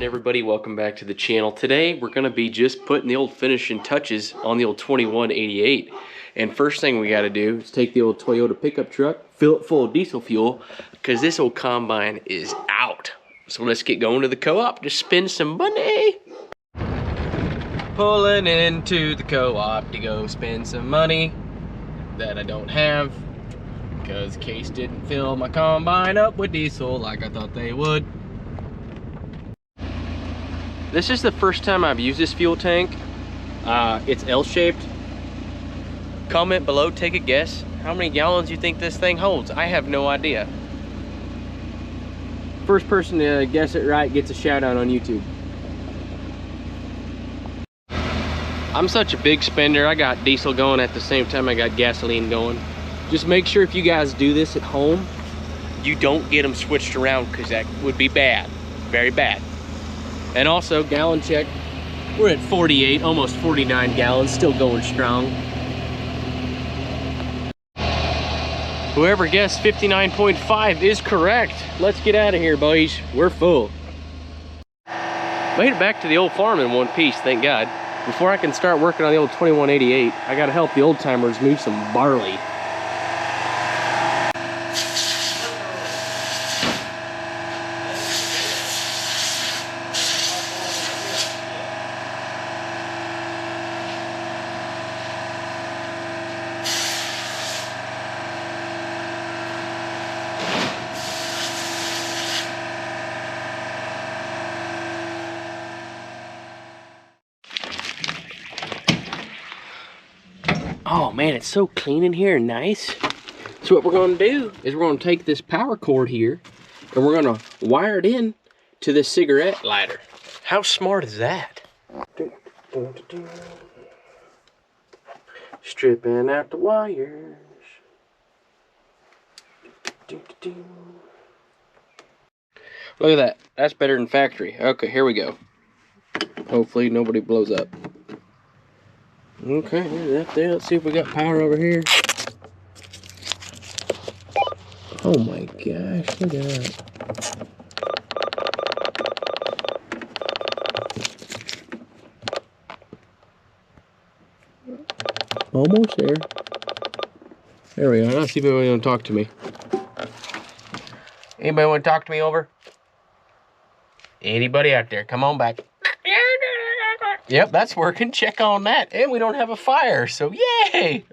everybody, welcome back to the channel. Today we're going to be just putting the old finishing touches on the old 2188. And first thing we got to do is take the old Toyota pickup truck, fill it full of diesel fuel, because this old combine is out. So let's get going to the co-op to spend some money. Pulling into the co-op to go spend some money that I don't have, because Case didn't fill my combine up with diesel like I thought they would. This is the first time I've used this fuel tank. It's L-shaped. Comment below, take a guess. How many gallons you think this thing holds? I have no idea. First person to guess it right gets a shout out on YouTube. I'm such a big spender. I got diesel going at the same time I got gasoline going. Just make sure if you guys do this at home, you don't get them switched around, because that would be bad, very bad. And also, gallon check, we're at 48, almost 49 gallons, still going strong. Whoever guessed 59.5 is correct. Let's get out of here, boys. We're full. Made it back to the old farm in one piece, thank God. Before I can start working on the old 2188, I gotta help the old timers move some barley. Oh man, it's so clean in here and nice. So what we're gonna do is we're gonna take this power cord here and we're gonna wire it in to this cigarette lighter. How smart is that? Stripping out the wires. Look at that, that's better than factory. Okay, here we go. Hopefully nobody blows up. Okay, there's that there. Let's see if we got power over here. Oh my gosh, look at that. Almost there. There we go. Let's see if anybody want to talk to me. Anybody want to talk to me, over? Anybody out there? Come on back. Yep, that's working. Check on that. And we don't have a fire, so yay!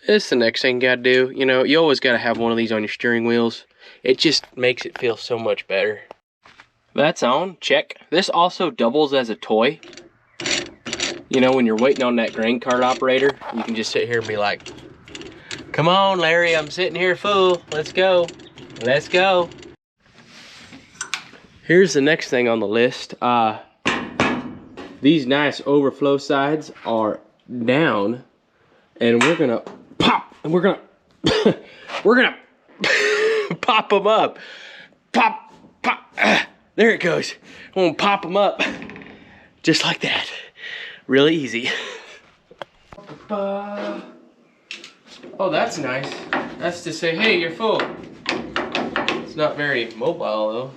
This is the next thing you gotta do. You know, you always gotta have one of these on your steering wheels. It just makes it feel so much better. That's on. Check. This also doubles as a toy. You know, when you're waiting on that grain cart operator, you can just sit here and be like, come on, Larry, I'm sitting here full. Let's go. Let's go. Here's the next thing on the list. These nice overflow sides are down, and we're gonna pop, and we're gonna pop them up. Pop, pop. There it goes. I'm gonna pop them up, just like that. Really easy. Oh, that's nice. That's to say, hey, you're full. It's not very mobile though.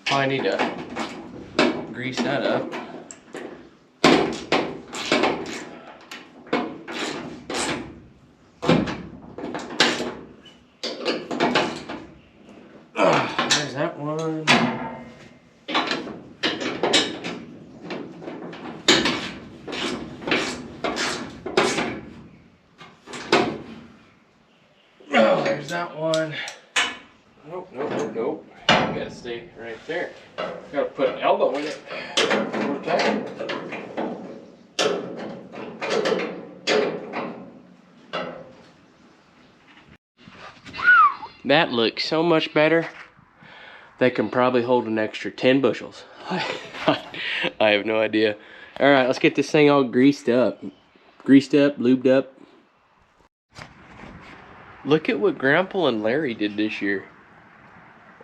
Probably need to grease that up. There's that one. Oh, there's that one. Nope, nope, nope, nope. You gotta stay right there. Gotta put an elbow in it. Okay. That looks so much better. They can probably hold an extra 10 bushels. I have no idea. All right, let's get this thing all greased up. Greased up, lubed up. Look at what Grandpa and Larry did this year.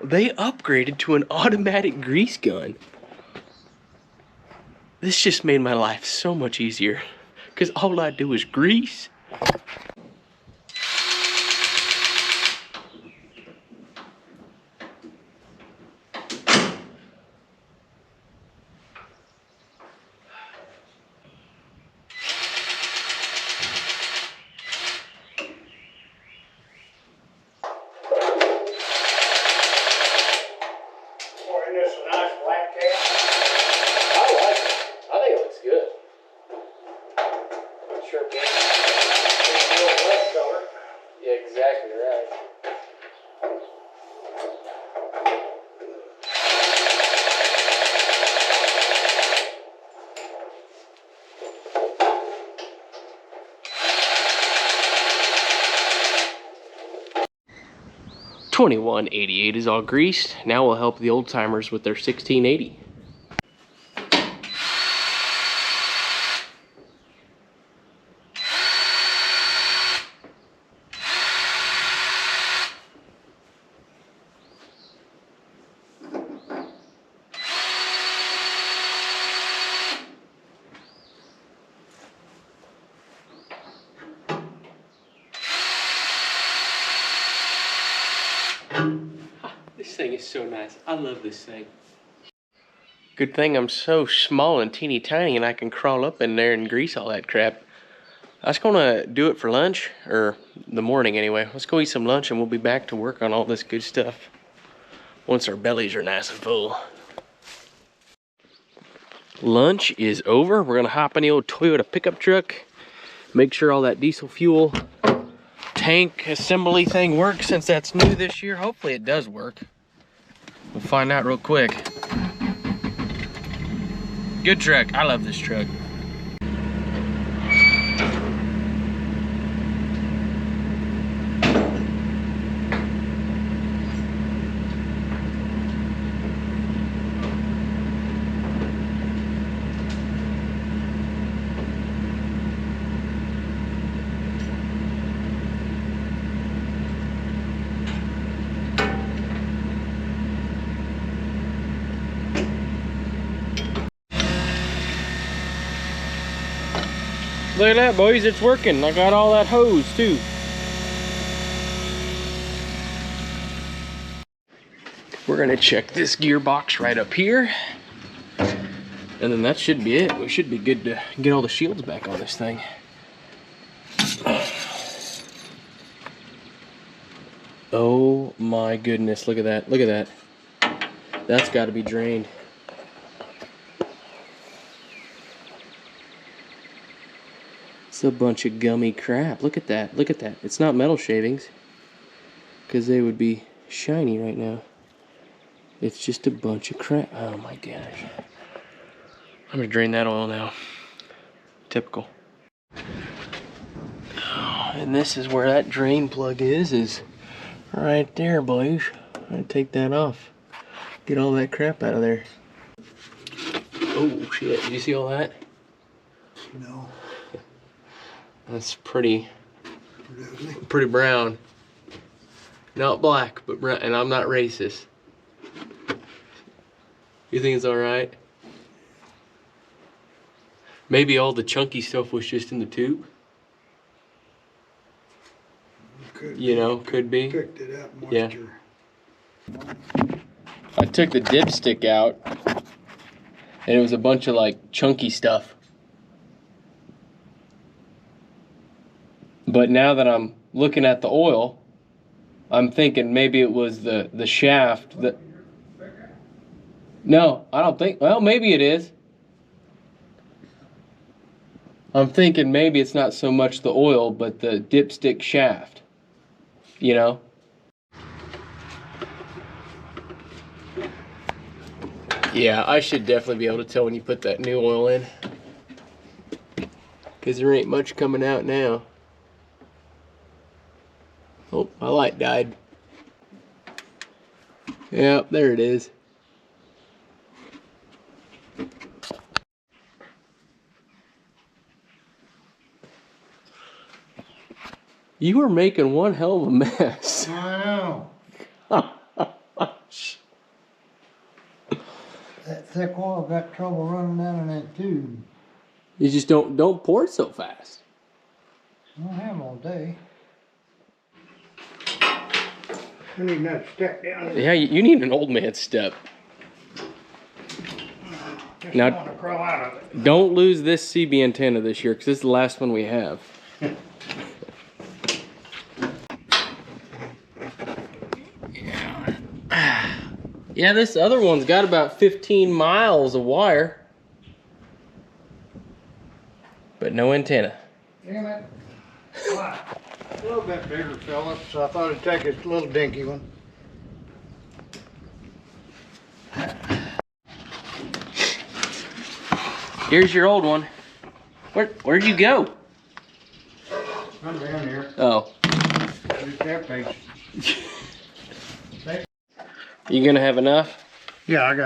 They upgraded to an automatic grease gun. This just made my life so much easier, because all I do is grease. 2188 is all greased. Now we'll help the old timers with their 1680. This thing is so nice. I love this thing. Good thing I'm so small and teeny tiny and I can crawl up in there and grease all that crap. I was gonna do it for lunch, or the morning anyway. Let's go eat some lunch and we'll be back to work on all this good stuff once our bellies are nice and full. Lunch is over. We're gonna hop in the old Toyota pickup truck, make sure all that diesel fuel tank assembly thing works since that's new this year. Hopefully it does work. We'll find out real quick. Good truck. I love this truck. Look at that, boys, it's working. I got all that hose too. We're gonna check this gearbox right up here. And then that should be it. We should be good to get all the shields back on this thing. Oh my goodness, look at that, look at that. That's gotta be drained. It's a bunch of gummy crap. Look at that. Look at that. It's not metal shavings, because they would be shiny right now. It's just a bunch of crap. Oh my gosh. I'm gonna drain that oil now. Typical. Oh, and this is where that drain plug is right there, boys. I'm gonna take that off. Get all that crap out of there. Oh shit, did you see all that? No. That's pretty brown. Not black, but brown. And I'm not racist. You think it's all right? Maybe all the chunky stuff was just in the tube. Could be. Picked it up, moisture. Yeah. I took the dipstick out, and it was a bunch of like chunky stuff. But now that I'm looking at the oil, I'm thinking maybe it was the shaft that... No, I don't think... Well, maybe it is. I'm thinking maybe it's not so much the oil, but the dipstick shaft. You know? Yeah, I should definitely be able to tell when you put that new oil in. Because there ain't much coming out now. Oh, my light died. Yeah, there it is. You were making one hell of a mess. I know. That thick oil got trouble running down in that tube. You just don't pour it so fast. I don't have all day. I need another step down. Yeah, you need an old man step. Just Now, want to crawl out of it. Don't lose this CB antenna this year, because this is the last one we have. Yeah, this other one's got about 15 miles of wire, but no antenna. Damn it. Why? A little bit bigger, fella, so I thought I'd take a little dinky one. Here's your old one. Where'd you go? I'm down here. Oh. There's that page. You gonna have enough? Yeah, I've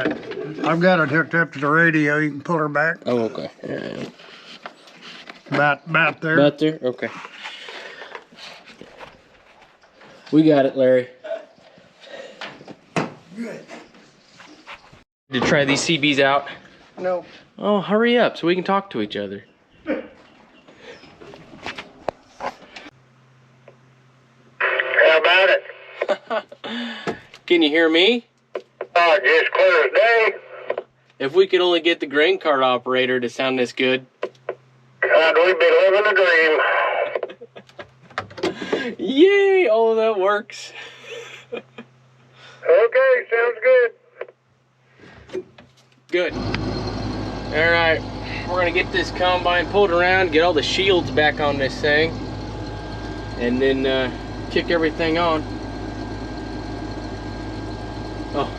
got it hooked up to the radio. You can pull her back. Oh, okay. Yeah. About there. About there? Okay. We got it, Larry. Good. To try these CBs out? No. Oh, hurry up so we can talk to each other. How about it? Can you hear me? Just clear as day. If we could only get the grain cart operator to sound this good. God, we've been living a dream. Yay! Oh, that works. Okay, sounds good. Good. All right, we're gonna get this combine pulled around, get all the shields back on this thing, and then kick everything on. Oh,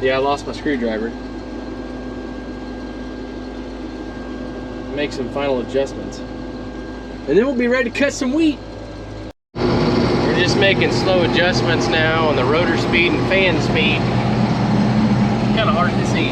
yeah, I lost my screwdriver. Make some final adjustments. And then we'll be ready to cut some wheat. We're just making slow adjustments now on the rotor speed and fan speed. Kind of hard to see.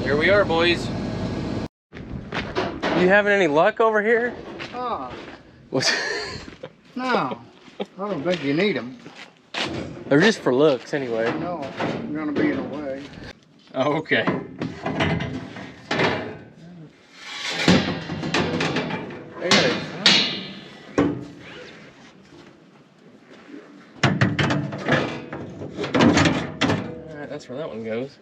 There we are, boys. You having any luck over here? Oh, What's no. I don't think you need them. They're just for looks, anyway. No, I'm going to be in the way. Oh, okay. I got it. All right, that's where that one goes.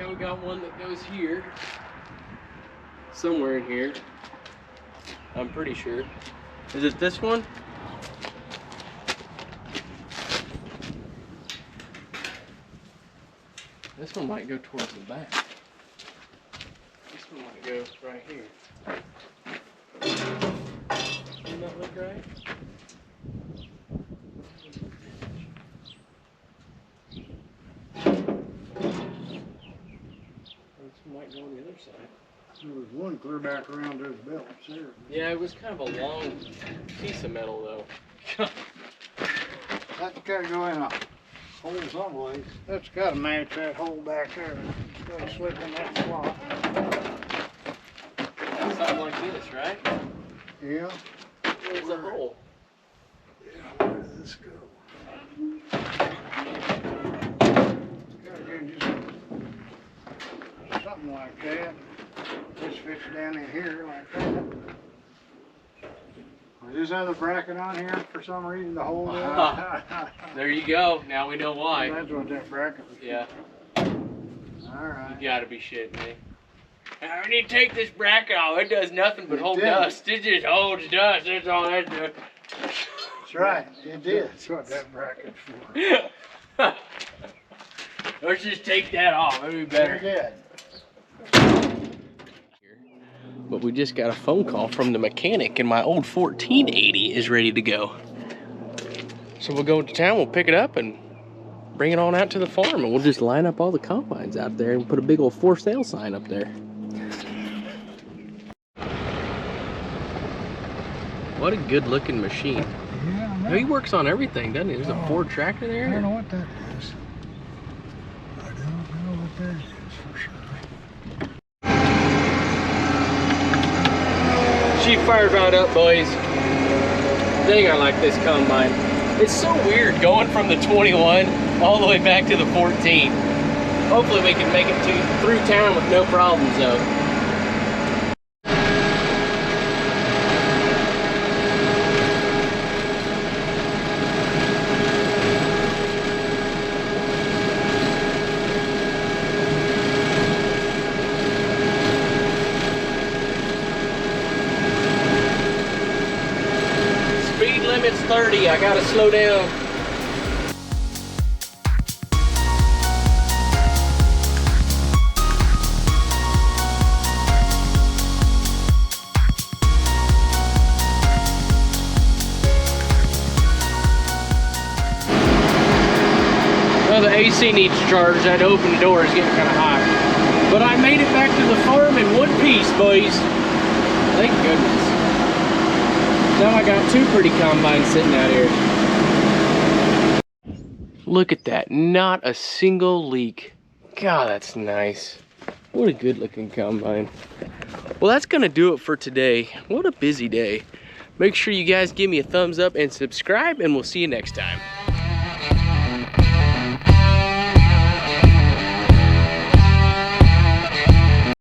We got one that goes here, somewhere in here. I'm pretty sure. Is it this one? This one might go towards the back. This one might go right here. Doesn't that look right? Might go on the other side. There was one clear back around those belts there. Yeah, it was kind of a long piece of metal, though. That's got to go in a hole someplace. That's got to match that hole back there. It's got to slip in that slot. Something like this, right? Yeah. There's a hole. Yeah, where does this go? Got to get just something like that. This fits down in here like that. Is this other bracket on here for some reason to hold it? There you go. Now we know why. That's what that bracket was. Yeah. Alright. You gotta be shitting me. I need to take this bracket off. It does nothing but hold did. dust. It just holds dust. That's all that does. That's right. It did. That's what that bracket's for. Let's just take that off. That'd be better. Very good. But we just got a phone call from the mechanic and my old 1480 is ready to go. So we'll go to town, we'll pick it up and bring it on out to the farm, and we'll just line up all the combines out there and put a big old for sale sign up there. What a good looking machine. Yeah, No, he works on everything, doesn't he? There's a Ford tractor I don't there. know what that is. I don't know what that is for sure. She fired right up, boys. Dang, I like this combine. It's so weird going from the 21 all the way back to the 14. Hopefully we can make it through town with no problems though. Speed limit's 30, I gotta slow down. Well, the AC needs charged. I had to open the door, it's getting kind of hot. But I made it back to the farm in one piece, boys. Thank goodness. Now I got two pretty combines sitting out here. Look at that, not a single leak. God, that's nice. What a good looking combine. Well, that's gonna do it for today. What a busy day. Make sure you guys give me a thumbs up and subscribe, and we'll see you next time.